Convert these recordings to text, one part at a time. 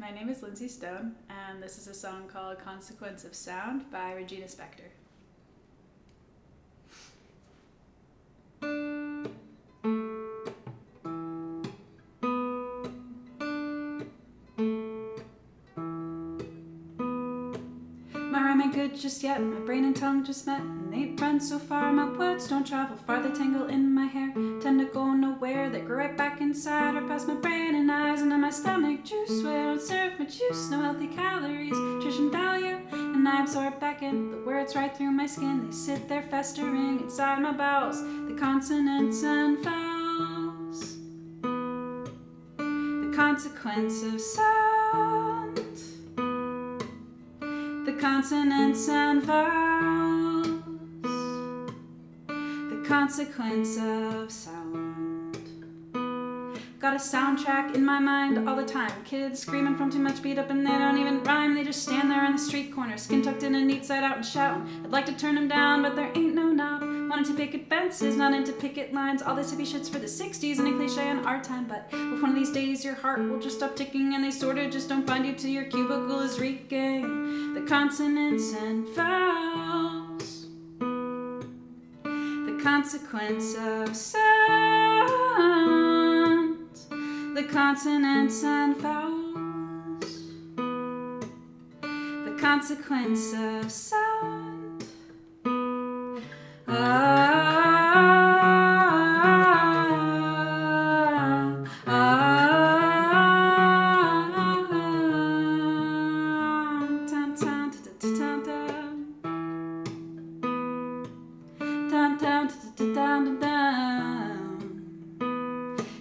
My name is Lindsay Stone, and this is a song called Consequence of Sound by Regina Spektor. My rhyme ain't good just yet, my brain and tongue just met, and they ain't run so far, my words don't travel far, they tangle in my hair, tend to go nowhere, they grow right back inside, or past my brain and eyes, and in my stomach juice, where I don't serve my juice, no healthy calories, nutrition value, and I absorb back in, the words right through my skin, they sit there festering inside my bowels, the consonants and vowels, the consequence of sound. The consonants and vowels, the consequence of sound. Got a soundtrack in my mind all the time. Kids screaming from too much beat up and they don't even rhyme. They just stand there on the street corner, skin tucked in a neat side out and shouting. I'd like to turn them down, but there ain't no knob. Wanted to picket fences, not into picket lines. All this hippie shit's for the 60s and a cliche on our time. But if one of these days your heart will just stop ticking and they sorta just don't find you till your cubicle is reeking. The consonants and vowels, the consequence of sound, the consonants and vowels, the consequence of sound.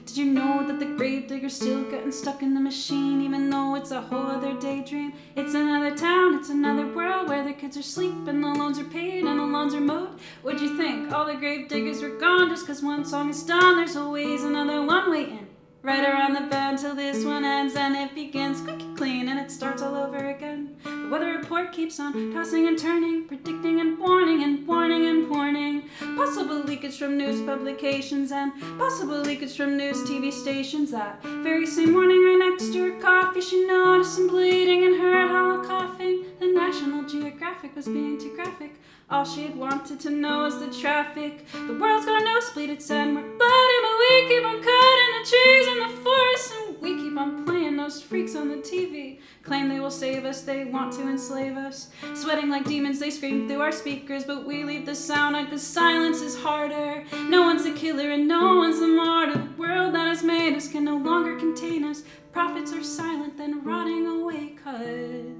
Did you know that the gravedigger's still getting stuck in the machine, even though it's a whole other daydream? It's another town, it's another world where the kids are sleeping, the loans are paid and the lawns are mowed. What'd you think? All the gravediggers were gone just 'cause one song is done. There's always another one waiting right around the bend till this one ends and it begins squeaky clean and it starts all over again. The weather report keeps on tossing and turning, predicting and warning and warning and warning. Possible leakage from news publications and possible leakage from news TV stations. That very same morning, right next to her coffee, she noticed some bleeding and heard hollow coughing. The National Geographic was being too graphic. All she had wanted to know was the traffic. The world's got a nosebleed, it said. We're bloody, but we keep on cutting the trees in the forest, and we keep on playing those freaks on the TV. Claim they will save us, they want to enslave us. Sweating like demons, they scream through our speakers, but we leave the sound on 'cause silence is harder. No one's a killer and no one's the martyr. The world that has made us can no longer contain us. Prophets are silent, then rotting away 'cause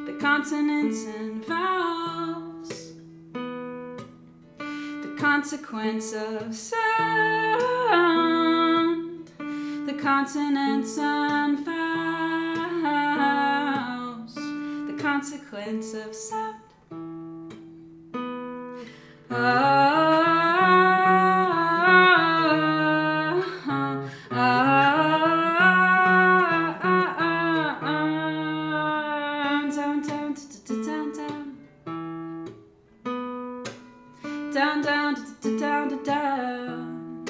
the consonants and vowels, the consequence of sound, the consonants and vowels, the consequence of sound. Down, down, down, down, down.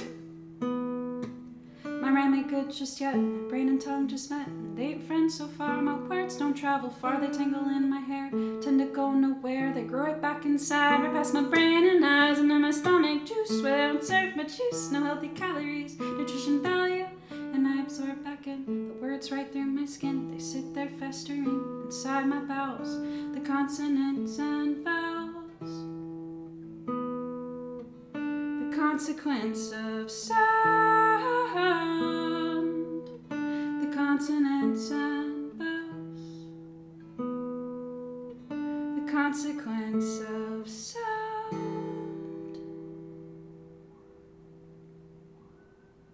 My rhyme ain't good just yet, my brain and tongue just met, and they ain't friends so far, my words don't travel far, they tangle in my hair, tend to go nowhere, they grow right back inside, right past my brain and eyes, and in my stomach juice, where I don't serve my juice, no healthy calories, nutrition value, and I absorb back in, the words right through my skin, they sit there festering inside my bowels, the consonants and vowels. Consequence of sound, the consonants and vowels, the consequence of sound.